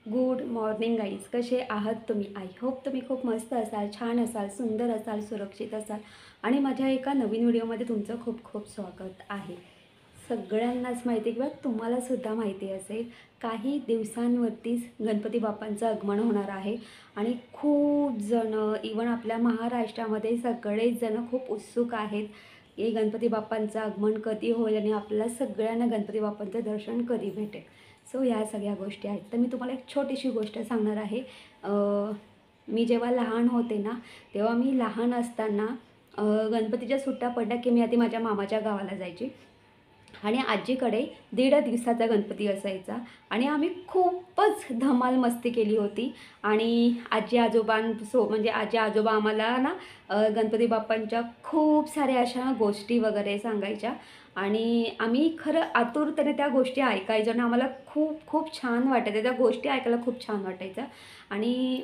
Good morning guys, कसे आहात तुम्ही? आय होप तुम्ही खूप मस्त असाल, छान असाल, सुंदर असाल, सुरक्षित असाल आणि माझ्या एका नवीन व्हिडिओमध्ये तुमचं खूप खूप स्वागत आहे. सगळ्यांनाच माहिती किंवा तुम्हालासुद्धा माहिती असेल, काही दिवसांवरतीच गणपती बाप्पांचं आगमन होणार आहे आणि खूप जणं इवन आपल्या महाराष्ट्रामध्ये सगळेच जणं खूप उत्सुक आहेत की गणपती बाप्पांचं आगमन कधी होईल आणि आपल्याला सगळ्यांना गणपती बाप्पांचं दर्शन कधी भेटेल. सो ह्या सगळ्या गोष्टी आहेत. तर मी तुम्हाला एक छोटीशी गोष्ट सांगणार आहे. मी जेव्हा लहान होते ना, तेव्हा मी लहान असताना गणपतीच्या सुट्ट्या पडल्या की मी आधी माझ्या मामाच्या गावाला जायची आणि आजीकडे 1.5 दिवसाचा गणपती असायचा आणि आम्ही खूपच धमाल मस्ती केली होती. आणि आजी म्हणजे आजी आजोबा आम्हाला ना गणपती बाप्पांच्या खूप साऱ्या अशा गोष्टी वगैरे सांगायच्या आणि आम्ही खरं आतुरतेने त्या गोष्टी ऐकायचो आणि आम्हाला खूप खूप छान वाटायचं. त्या गोष्टी ऐकायला खूप छान वाटायचं. आणि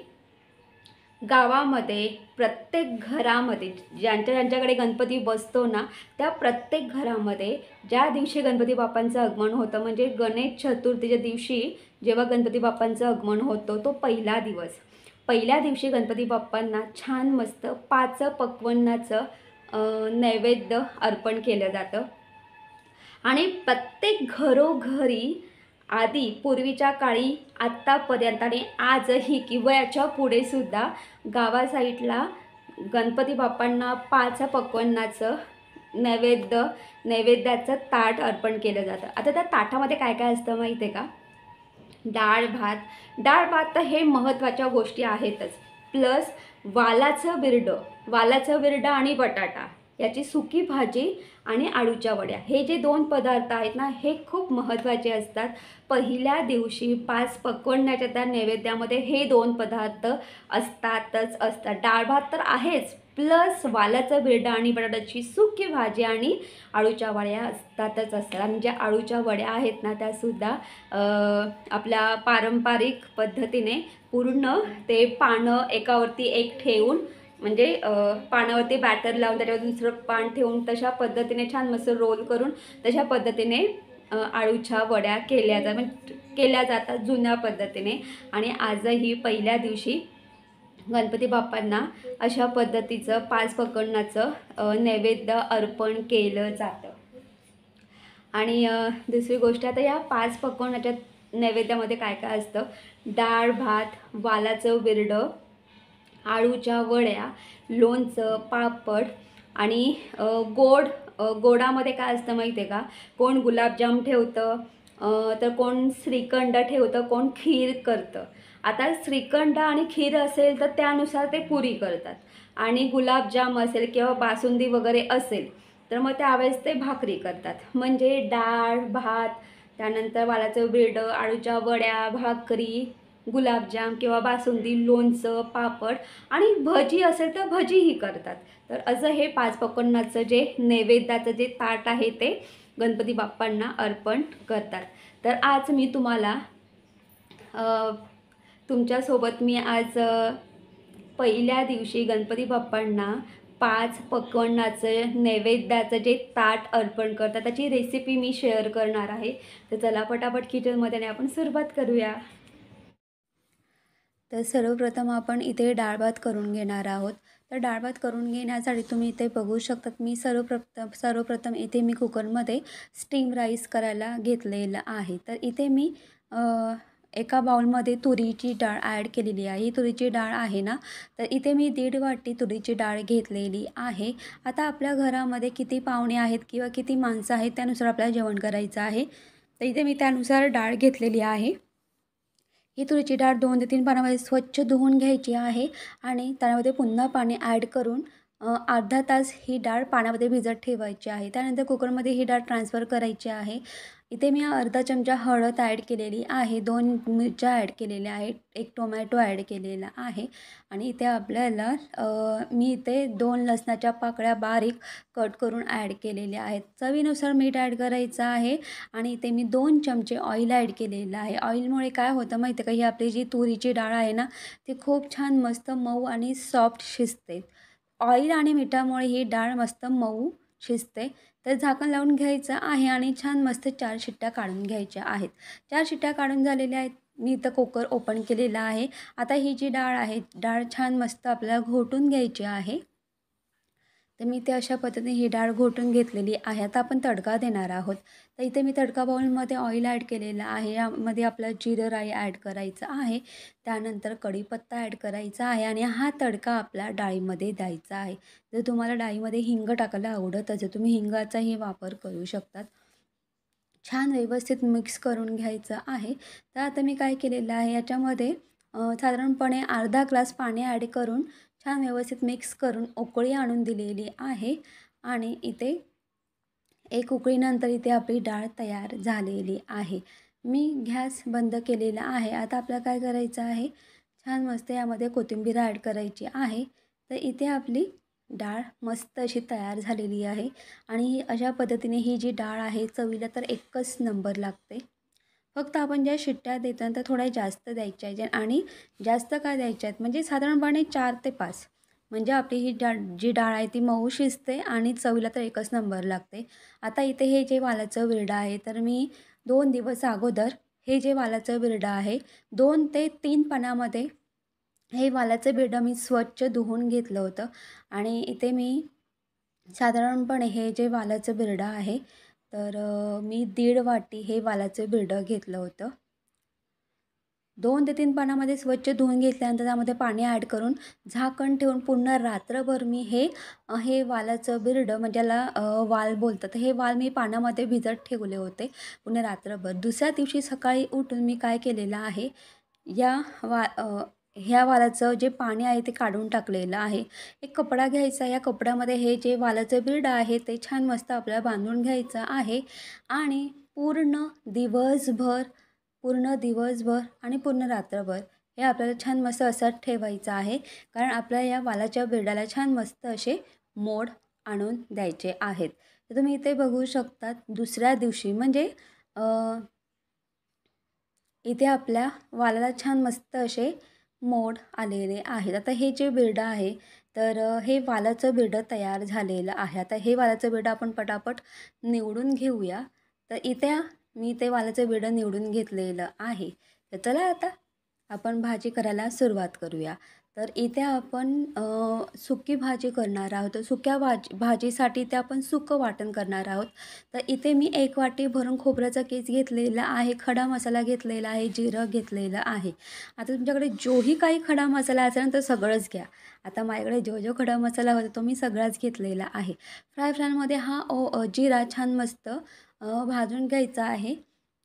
गावामध्ये प्रत्येक घरामध्ये ज्यांच्याकडे गणपती बसतो ना, त्या प्रत्येक घरामध्ये ज्या दिवशी गणपती बाप्पांचं आगमन होतं, म्हणजे गणेश चतुर्थीच्या दिवशी जेव्हा गणपती बाप्पांचं आगमन होतं, तो पहिला दिवस. पहिल्या दिवशी गणपती बाप्पांना छान मस्त 5 पक्वान्नाचं नैवेद्य अर्पण केलं जातं आणि प्रत्येक घरोघरी आधी पूर्वीच्या काळी आत्तापर्यंत आणि आजही किंवा याच्या पुढेसुद्धा गावा साईडला गणपती बाप्पांना 5 पक्वान्नाचं नैवेद्याचं ताट अर्पण केलं जातं. आता त्या ताटामध्ये काय काय असतं माहिती आहे का? डाळ भात तर हे महत्त्वाच्या गोष्टी आहेतच. प्लस वालाचं बिरडं आणि बटाटा याची सुकी भाजी आणि आळूच्या वड्या, हे जे 2 पदार्थ आहेत ना, हे खूप महत्त्वाचे असतात. पहिल्या दिवशी 5 पक्वान्नाच्या त्या नैवेद्यामध्ये हे 2 पदार्थ असतात. डाळ भात तर आहेच, प्लस वालाचं बिरडं आणि बटाट्याची सुकी भाजी आणि आळूच्या वड्या असतात. आणि ज्या आळूच्या वड्या आहेत ना, त्यासुद्धा आपल्या पारंपरिक पद्धतीने पूर्ण ते पानं एकावरती एक ठेवून, म्हणजे पानावरती बॅटर लावून त्याच्यावर दुसरं पान ठेवून तशा पद्धतीने छान मस्त रोल करून तशा पद्धतीने आळूच्या वड्या केल्या जातात जुन्या पद्धतीने. आणि आजही पहिल्या दिवशी गणपती बाप्पांना अशा पद्धतीचं 5 पक्वान्नाचं नैवेद्य अर्पण केलं जातं. आणि दुसरी गोष्ट, आता या 5 पक्वान्नाच्या नैवेद्यामध्ये काय काय असतं? डाळ भात, वालाचं बिरडं, आळूच्या वड्या, लोणचं, पापड आणि गोडामध्ये काय असतं माहिती आहे का? कोण गुलाबजाम ठेवतं, तर कोण श्रीखंड ठेवतं, कोण खीर करतं. आता श्रीखंड आणि खीर असेल तर त्यानुसार ते पुरी करतात आणि गुलाबजाम असेल किंवा बासुंदी वगैरे असेल तर मग त्यावेळेस ते भाकरी करतात. म्हणजे डाळ भात, त्यानंतर वालाचं बिरडं, आळूच्या वड्या, भाकरी, गुलाबजाम किंवा बासुंदी, लोणचं, पापड आणि भजी असेल तर भजीही करतात. तर असं हे 5 पक्वान्नाचं जे नैवेद्याचं जे ताट आहे ते गणपती बाप्पांना अर्पण करतात. तर आज मी तुम्हाला तुमच्यासोबत मी आज पहिल्या दिवशी गणपती बाप्पांना 5 पक्वान्नाचं नैवेद्याचं जे ताट अर्पण करतात त्याची रेसिपी मी शेअर करणार आहे. तर चला पटापट किचनमध्ये आपण सुरुवात करूया. तर सर्वप्रथम आपण इथे डाळ भात करून घेणार आहोत. तर डाळ भात करून घेण्यासाठी तुम्ही इथे बघू शकतात, मी सर्वप्रथम इथे मी कुकरमध्ये स्टीम राईस करायला घेतलेलं आहे. तर इथे मी एका बाउलमध्ये तुरीची डाळ ॲड केलेली आहे. ही तुरीची डाळ आहे ना, तर इथे मी 1.5 वाटी तुरीची डाळ घेतलेली आहे. आता आपल्या घरामध्ये किती पाहुणे आहेत किंवा किती माणसं आहेत त्यानुसार आपल्याला जेवण करायचं आहे. तर इथे मी त्यानुसार डाळ घेतलेली आहे. ही तुरीची डाळ 2 ते 3 पाण्यामध्ये स्वच्छ धुवून घ्यायची आहे आणि त्यामध्ये पुन्हा पाणी ॲड करून अर्धा तास ही डाळ पाण्यामध्ये भिजत ठेवायची आहे. त्यानंतर कुकरमध्ये ही डाळ ट्रान्सफर करायची आहे. इथे मी अर्धा चमचा हळद ॲड केलेली आहे, 2 मिरच्या ॲड केलेल्या आहेत, 1 टोमॅटो ॲड केलेला आहे आणि इथे आपल्याला मी इथे 2 लसणाच्या पाकळ्या बारीक कट करून ॲड केलेल्या आहेत. चवीनुसार मीठ ॲड करायचं आहे आणि इथे मी 2 चमचे ऑइल ॲड केलेलं आहे. ऑइलमुळे काय होतं माहिती आहे का? ही आपली जी तुरीची डाळ आहे ना, ती खूप छान मस्त मऊ आणि सॉफ्ट शिजते. ऑइल आणि मिठामुळे ही डाळ मस्त मऊ शिजते. तर झाकण लावून घ्यायचं आहे आणि छान मस्त 4 शिट्ट्या काढून घ्यायच्या आहेत. 4 शिट्ट्या काढून झालेल्या आहेत. मी इथं कुकर ओपन केलेला आहे. आता ही जी डाळ आहे, डाळ छान मस्त आपल्याला घोटून घ्यायची आहे. तर मी ते अशा पद्धतीने ही डाळ घोटून घेतलेली आहे. आता आपण तडका देणार आहोत. तर इथे मी तडका बाउलमध्ये ऑइल ॲड केलेलं आहे. यामध्ये आपलं जिरं राई ॲड करायचं आहे. त्यानंतर कढीपत्ता ॲड करायचा आहे आणि हा तडका आपल्या डाळीमध्ये द्यायचा आहे. जर तुम्हाला डाळीमध्ये हिंग टाकायला आवडत असेल, तुम्ही हिंगाचाही वापर करू शकतात. छान व्यवस्थित मिक्स करून घ्यायचं आहे. तर आता मी काय केलेलं आहे, याच्यामध्ये साधारणपणे अर्धा ग्लास पाणी ॲड करून छान व्यवस्थित मिक्स करून उकळी आणून दिलेली आहे. आणि इथे एक उकळीनंतर इथे आपली डाळ तयार झालेली आहे. मी गॅस बंद केलेला आहे. आता आपल्याला काय करायचं आहे, छान मस्त यामध्ये कोथिंबीर ॲड करायची आहे. तर इथे आपली डाळ मस्त अशी तयार झालेली आहे. आणि अशा पद्धतीने ही जी डाळ आहे चवीला तर एकच नंबर लागते. फक्त आपण ज्या शिट्ट्या देतो ना त्या थोड्या जास्त द्यायच्या आहेत आणि जास्त काय द्यायच्या आहेत म्हणजे साधारणपणे 4 ते 5, म्हणजे आपली ही जी डाळ आहे ती मऊ शिजते आणि चवीला तर एकच नंबर लागते. आता इथे हे जे वालाचं बिरडं आहे, तर मी 2 दिवस अगोदर हे जे वालाचं बिरडं आहे 2 ते 3 पाण्यामध्ये हे वालाचं बिरडं मी स्वच्छ धुवून घेतलं होतं. आणि इथे मी साधारणपणे हे जे वालाचं बिरडं आहे, तर मी 1.5 वाटी हे वालाचं बिरडं घेतलं होतं. 2 ते 3 पाण्यामध्ये स्वच्छ धुवून घेतल्यानंतर त्यामध्ये पाणी ॲड करून झाकण ठेवून पूर्ण रात्रभर मी हे वालाचं बिरडं म्हणजे याला वाल बोलतात. हे वाल मी पाण्यामध्ये भिजत ठेवले होते पूर्ण रात्रभर. दुसऱ्या दिवशी सकाळी उठून मी काय केलेलं आहे, या ह्या वालाचं जे पाणी आहे ते काढून टाकलेलं आहे. एक कपडा घ्यायचा, या कपड्यामध्ये हे जे वालाचं बिरडं आहे ते छान मस्त आपल्याला बांधून घ्यायचं आहे. आणि पूर्ण दिवसभर आणि पूर्ण रात्रभर हे आपल्याला छान मस्त असं ठेवायचं आहे. कारण आपल्याला या वालाच्या बिरड्याला छान मस्त असे मोड आणून द्यायचे आहेत. तर तुम्ही इथे बघू शकतात दुसऱ्या दिवशी म्हणजे इथे आपल्या वालाला छान मस्त असे मोड आलेले आहेत. आता हे जे बिरडं आहे, तर हे वालाचं बिरडं तयार झालेलं आहे. आता हे वालाचं बिरडं आपण पटापट निवडून घेऊया. तर इथे मी ते वालाचं बिरडं निवडून घेतलेलं आहे. तर चला आता आपण भाजी करायला सुरुवात करूया. तर इथे आपण सुकी भाजी करणार आहोत. तर सुक्या भाजीसाठी ते आपण सुकं वाटण करणार आहोत. तर इथे मी 1 वाटी भरून खोबऱ्याचा कीस घेतलेला आहे, खडा मसाला घेतलेला आहे, जिरं घेतलेलं आहे. आता तुमच्याकडे जोही काही खडा मसाला असेल तर सगळंच घ्या. आता माझ्याकडे जो खडा मसाला होता तो मी सगळाच घेतलेला आहे. फ्रायमध्ये हा जिरा छान मस्त भाजून घ्यायचा आहे.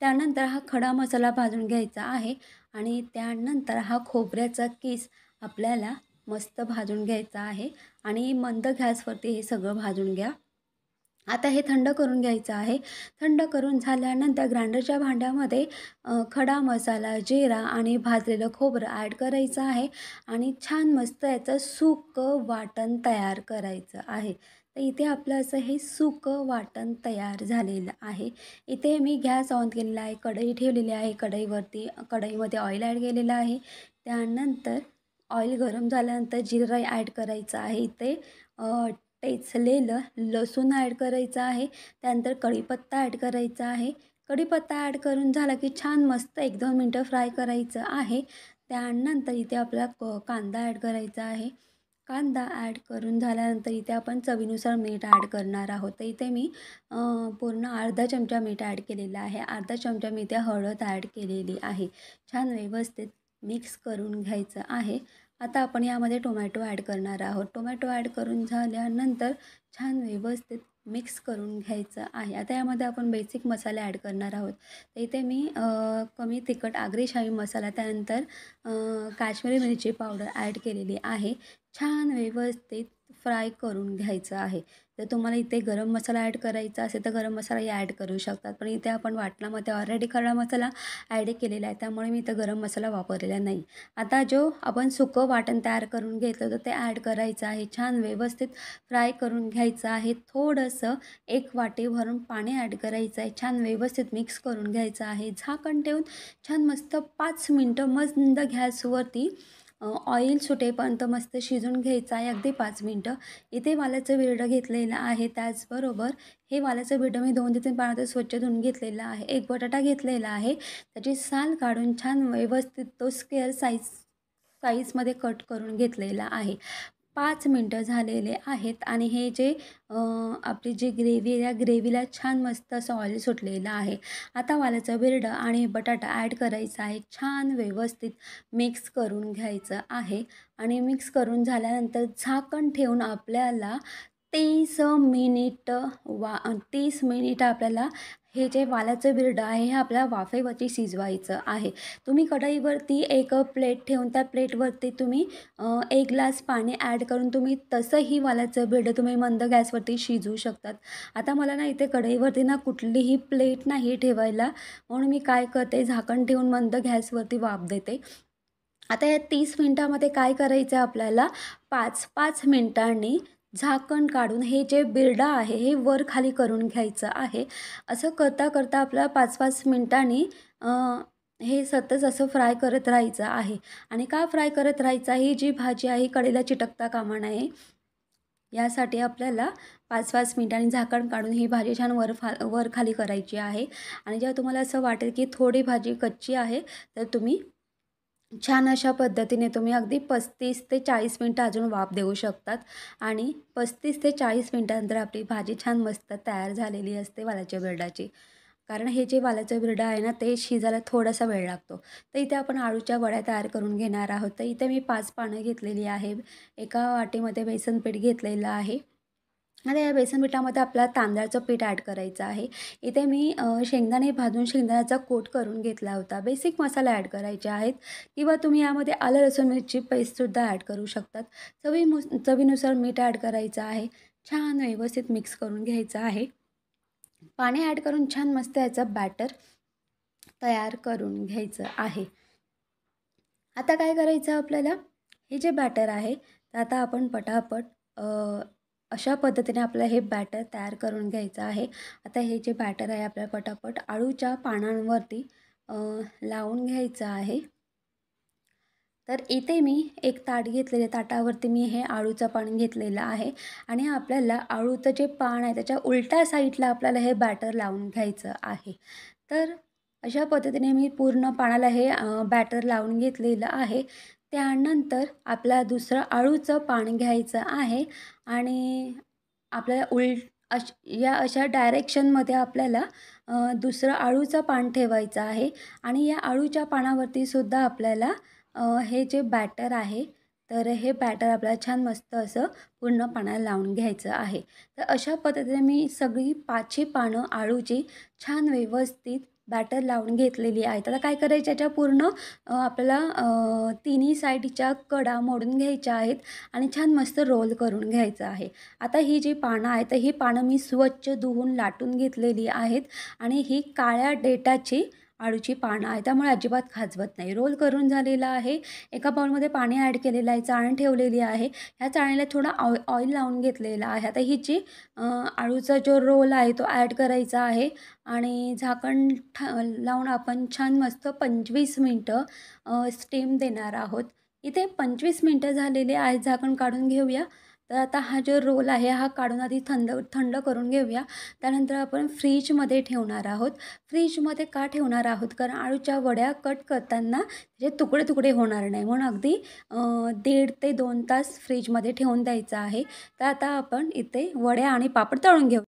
त्यानंतर हा खडा मसाला भाजून घ्यायचा आहे आणि त्यानंतर हा खोबऱ्याचा कीस आपल्याला मस्त भाजून घ्यायचा आहे. आणि मंद गॅसवरती हे सगळं भाजून घ्या. आता हे थंड करून घ्यायचं आहे. थंड करून झाल्यानंतर ग्राइंडरच्या भांड्यामध्ये खडा मसाला, जिरा आणि भाजलेलं खोबरं ॲड करायचं आहे आणि छान मस्त याचं सुकं वाटण तयार करायचं आहे. तर इथे आपलं असं हे सुकं वाटण तयार झालेलं आहे. इथे मी गॅस ऑन केलेला आहे, कढई ठेवलेली आहे. कढईमध्ये ऑइल ॲड केलेलं आहे. त्यानंतर ऑइल गरम झाल्यानंतर जिरं राई ॲड करायचं आहे. इथे टेचलेलं लसूण ॲड करायचं आहे. त्यानंतर कढीपत्ता ॲड करायचा आहे. कढीपत्ता ॲड करून झाला की छान मस्त 1-2 मिनटं फ्राय करायचं आहे. त्यानंतर इथे आपल्याला कांदा ॲड करायचा आहे. कांदा ॲड करून झाल्यानंतर इथे आपण चवीनुसार मीठ ॲड करणार आहोत. तर इथे मी पूर्ण अर्धा चमचा मीठ ॲड केलेलं आहे. अर्धा चमचा मी इथे हळद ॲड केलेली आहे. छान व्यवस्थित मिक्स करून घ्यायचं आहे. आता आपण यामध्ये टोमॅटो ॲड करणार आहोत. टोमॅटो ॲड करून झाल्यानंतर छान व्यवस्थित मिक्स करून घ्यायचं आहे. आता यामध्ये आपण बेसिक मसाले ॲड करणार आहोत. तर इथे मी कमी तिखट आगरी शाही मसाला, त्यानंतर काश्मीरी मिरची पावडर ॲड केलेली आहे. छान व्यवस्थित फ्राय करून घ्यायचं आहे. जर तुम्हाला इथे गरम मसाला ॲड करायचा असेल तर गरम मसालाही ॲड करू शकतात. पण इथे आपण वाटणामध्ये ऑलरेडी खडा मसाला ॲड केलेला आहे, त्यामुळे मी इथं गरम मसाला वापरलेला नाही. आता जो आपण सुकं वाटण तयार करून घेतलं होतं ते ॲड करायचं आहे. छान व्यवस्थित फ्राय करून घ्यायचं आहे. थोडंसं 1 वाटी भरून पाणी ॲड करायचं आहे. छान व्यवस्थित मिक्स करून घ्यायचं आहे. झाकण ठेवून छान मस्त 5 मिनटं मंद गॅसवरती ऑइल सुटेपर्यंत मस्त शिजून घ्यायचं आहे, अगदी 5 मिनटं. इथे वालाचं बिरडं घेतलेलं आहे. त्याचबरोबर हे वालाचं बिरडं मी 2 ते 3 पाण्यात स्वच्छ धुवून घेतलेलं आहे. एक बटाटा घेतलेला आहे, त्याची साल काढून छान व्यवस्थित तो स्क्वेअर साईजमध्ये कट करून घेतलेला आहे. 5 मिनटं झालेले आहेत आणि हे जे आपली जी ग्रेव्ही आहे, या ग्रेव्हीला छान मस्त असं ऑइल सुटलेलं आहे. आता वालाचं बिरडं आणि बटाटा ॲड करायचा आहे. छान व्यवस्थित मिक्स करून घ्यायचं आहे आणि मिक्स करून झाल्यानंतर झाकण ठेवून आपल्याला 30 मिनिट आपल्याला हे जे वालाचं बिरडं आहे हे आपल्याला वाफेवरती शिजवायचं आहे. तुम्ही कढईवरती एक प्लेट ठेवून त्या प्लेटवरती तुम्ही 1 ग्लास पाणी ॲड करून तुम्ही तसंही वालाचं बिरडं तुम्ही मंद गॅसवरती शिजवू शकतात. आता मला ना इथे कढईवरती ना कुठलीही प्लेट नाही ठेवायला, म्हणून मी काय करते, झाकण ठेवून मंद गॅसवरती वाफ देते. आता या 30 मिनटामध्ये काय करायचं आहे आपल्याला, 5 मिनटांनी झाकण काढून हे जे बिरडा आहे हे वर खाली करून घ्यायचं आहे. असं करता करता आपल्याला 5 मिनटांनी हे सतत असं फ्राय करत राहायचं आहे. आणि का फ्राय करत राहायचं आहे, ही जी भाजी आहे कढईला चिटकता कामा नये यासाठी आपल्याला 5 मिनिटांनी झाकण काढून ही भाजी छान वर खाली करायची आहे. आणि जेव्हा तुम्हाला असं वाटेल की थोडी भाजी कच्ची आहे, तर तुम्ही छान अशा पद्धतीने तुम्ही अगदी 35 ते 40 मिनटं अजून वाफ देऊ शकतात. आणि 35 ते 40 मिनटानंतर आपली भाजी छान मस्त तयार झालेली असते वालाच्या बिरडाची. कारण हे जे वालाचं बिरडं आहे ना, ते शिजायला थोडासा वेळ लागतो. तर इथे आपण आळूच्या वड्या तयार करून घेणार आहोत. तर इथे मी 5 पानं घेतलेली आहे. एका वाटीमध्ये बेसन पीठ घेतलेलं आहे. आता या बेसन पिठामध्ये आपल्याला तांदळाचं पीठ ॲड करायचं आहे. इथे मी शेंगदाणे भाजून शेंगदाण्याचा कोट करून घेतला होता. बेसिक मसाला ॲड करायचे आहेत किंवा तुम्ही यामध्ये आलं लसूण मिरची पेस्टसुद्धा ॲड करू शकतात. चवीनुसार मीठ ॲड करायचं आहे. छान व्यवस्थित मिक्स करून घ्यायचं आहे. पाणी ॲड करून छान मस्त याचं बॅटर तयार करून घ्यायचं आहे. आता काय करायचं आपल्याला, हे जे बॅटर आहे तर आता आपण पटापट अशा पद्धतीने आपल्याला हे बॅटर तयार करून घ्यायचं आहे. आता हे जे बॅटर आहे आपल्याला पटापट आळूच्या पानांवरती लावून घ्यायचं आहे. तर इथे मी एक ताट घेतलेलं आहे. ताटावरती मी हे आळूचं पान घेतलेलं आहे आणि आपल्याला आळूचं जे पान आहे त्याच्या उलट्या साईडला आपल्याला हे बॅटर लावून घ्यायचं आहे. तर अशा पद्धतीने मी पूर्ण पानाला हे बॅटर लावून घेतलेलं आहे. त्यानंतर आपल्याला दुसरं आळूचं पान घ्यायचं आहे आणि आपल्याला या अशा डायरेक्शनमध्ये आपल्याला दुसरं आळूचं पान ठेवायचं आहे. आणि या आळूच्या पानावरती सुद्धा आपल्याला हे जे बॅटर आहे तर हे बॅटर आपल्याला छान मस्त असं पूर्ण पानाला लावून घ्यायचं आहे. तर अशा पद्धतीने मी सगळी 5ही पानं आळूची छान व्यवस्थित बॅटर लावून घेतलेली आहेत. आता काय करायचं, याच्या पूर्ण आपल्याला तिन्ही साईडच्या कडा मोडून घ्यायच्या आहेत आणि छान मस्त रोल करून घ्यायचं आहे. आता ही जी पानं आहेत तर ही पानं मी स्वच्छ धुवून लाटून घेतलेली आहेत आणि ही काळ्या देठाची आळूची पानं आहे, त्यामुळे अजिबात खाजवत नाही. रोल करून झालेला आहे. एका बाउलमध्ये पाणी ॲड केलेलं आहे, चाळण ठेवलेली आहे. ह्या चाळणीला थोडा ऑइल लावून घेतलेला आहे. आता ही जी आळूचा जो रोल आहे तो ॲड करायचा आहे आणि झाकण लावून आपण छान मस्त 25 मिनटं स्टीम देणार आहोत. इथे 25 मिनटं झालेले आहेत. झाकण काढून घेऊया. तर आता हा जो रोल आहे हा काढून आधी थंड करून घेऊया. त्यानंतर आपण फ्रीजमध्ये ठेवणार आहोत. फ्रीजमध्ये का ठेवणार आहोत, कारण आळूच्या वड्या कट करताना त्याचे तुकडे होणार नाही, म्हणून अगदी 1.5 ते 2 तास फ्रीजमध्ये ठेवून द्यायचं आहे. तर आता आपण इथे वड्या आणि पापड तळून घेऊ.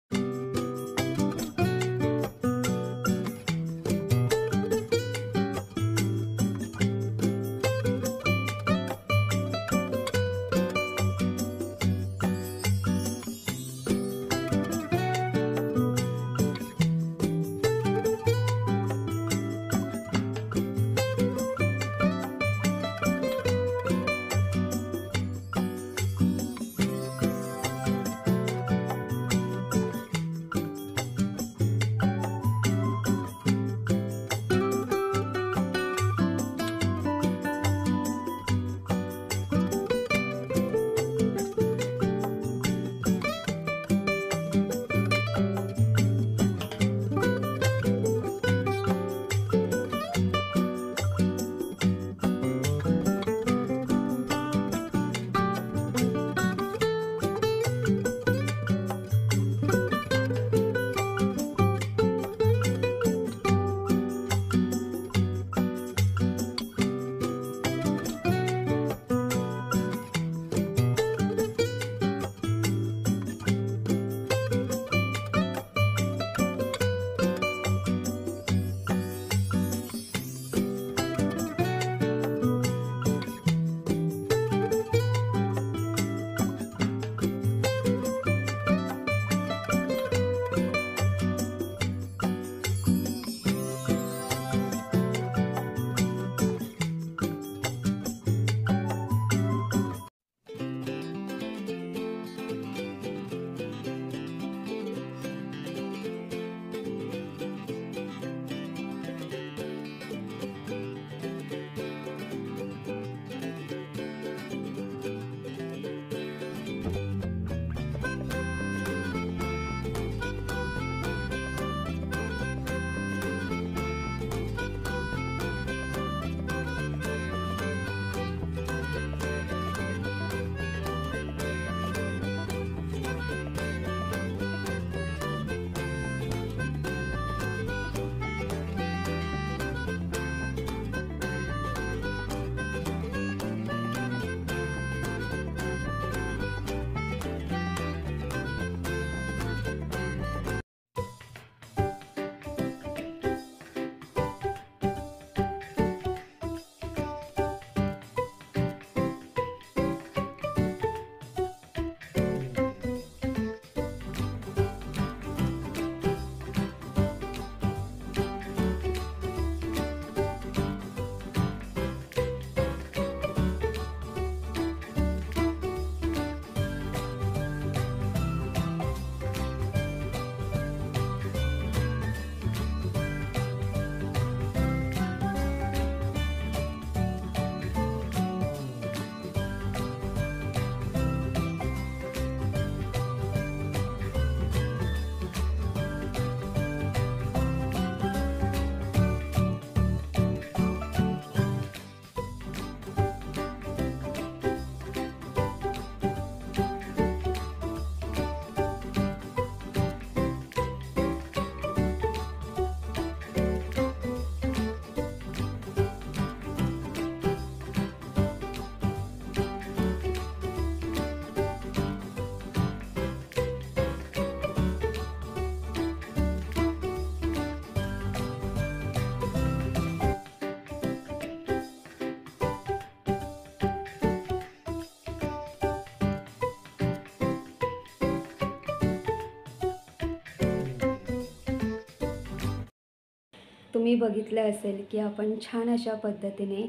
तुम्ही बघितलं असेल की आपण छान अशा पद्धतीने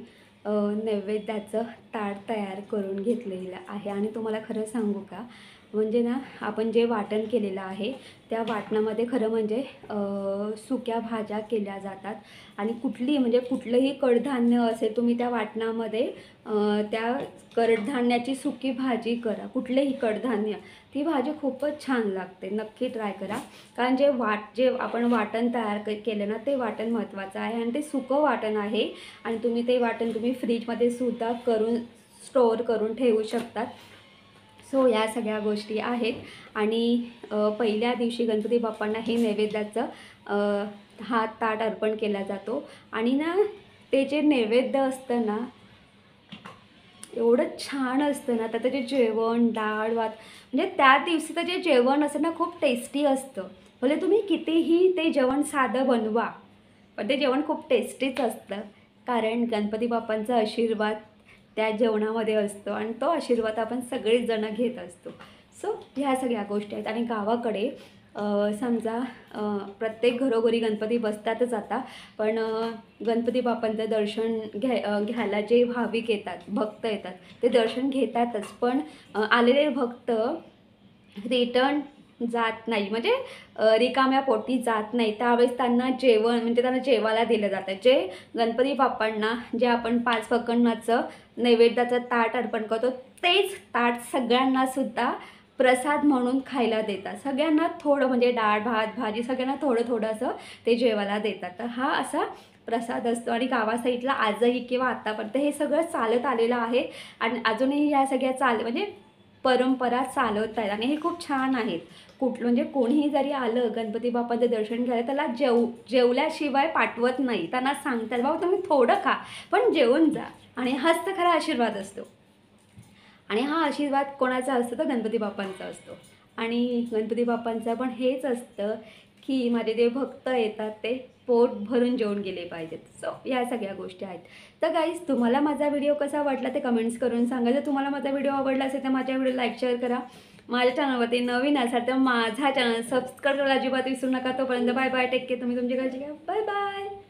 नैवेद्याचं ताट तयार करून घेतलेलं आहे. आणि तुम्हाला खरं सांगू का, म्हणजे ना आपण जे वाटण केलेलं आहे त्या वाटणामध्ये खरं म्हणजे सुक्या भाज्या केल्या जातात. आणि म्हणजे कुठलंही कडधान्य असेल, तुम्ही त्या वाटणामध्ये त्या कडधान्याची सुकी भाजी करा, कुठलेही कडधान्य, ती भाजी खूपच छान लागते. नक्की ट्राय करा. कारण जे आपण वाटण तयार केलं ना, ते वाटण महत्त्वाचं आहे आणि ते सुकं वाटण आहे. आणि तुम्ही ते वाटण फ्रीजमध्ये सुद्धा स्टोअर करून ठेवू शकतात. सो या सगळ्या गोष्टी आहेत. आणि पहिल्या दिवशी गणपती बाप्पांना हे नैवेद्याचं हा ताट अर्पण केला जातो. आणि ना ते जे नैवेद्य असतं ना, एवढं छान असतं ना, तर जे जेवण, डाळ भात, म्हणजे त्या दिवशीचं जे जेवण असतं ना, खूप टेस्टी असतं. भले तुम्ही कितीही ते जेवण साधं बनवा, पण ते जेवण खूप टेस्टीच असतं. कारण गणपती बाप्पांचा आशीर्वाद त्या जेवणामध्ये असतो आणि तो आशीर्वाद आपण सगळेच जण घेत असतो. सो ह्या सगळ्या गोष्टी आहेत. आणि गावाकडे समजा प्रत्येक घरोघरी गणपती बसतातच आता, पण गणपती बाप्पांचं दर्शन घ्यायला जे भाविक येतात, भक्त येतात, ते दर्शन घेतातच. पण आलेले भक्त रिटर्न जात नाही, म्हणजे रिकाम्या पोटी जात नाही. त्यावेळेस त्यांना त्यांना जेवायला दिलं जातं. जे गणपती बाप्पांना जे आपण 5 पक्वान्नाचं नैवेद्याचं ताट अर्पण करतो, तेच ताट सगळ्यांनासुद्धा प्रसाद म्हणून खायला देतात. सगळ्यांना थोडं, म्हणजे डाळ भात भाजी सगळ्यांना थोडं थोडं असं ते जेवायला देतात. तर हा असा प्रसाद असतो. आणि गावा साईडला आजही किंवा आत्तापर्यंत हे सगळं चालत आलेलं आहे. आणि अजूनही ह्या सगळ्या म्हणजे परंपरा चालवत आहेत. आणि हे खूप छान आहेत. म्हणजे कोणीही जरी आलं गणपती बाप्पाचं दर्शन घ्यायला, त्याला जेवल्याशिवाय पाठवत नाही. त्यांना सांगतात, बाबा तुम्ही थोडं खा, पण जेवून जा. आणि हाच तर खरा आशीर्वाद असतो. आणि हा आशीर्वाद कोणाचा असतो, तर गणपती बाप्पांचा असतो. आणि गणपती बाप्पांचं पण हेच असतं की माझे जे भक्त येतात ते पोट भरून जेवून गेले पाहिजेत. सो या सगळ्या गोष्टी आहेत. तर गाईज, तुम्हाला माझा व्हिडिओ कसा वाटला ते कमेंट्स करून सांगा. जर तुम्हाला माझा व्हिडिओ आवडला असेल तर माझ्या व्हिडिओ लाईक शेअर करा. माझ्या चॅनलवरती नवीन असाल तर माझा चॅनल सबस्क्राईब करायला अजिबात विसरू नका. तोपर्यंत बाय बाय, टेक केअर. तुम्ही तुमची काळजी घ्या. Bye bye.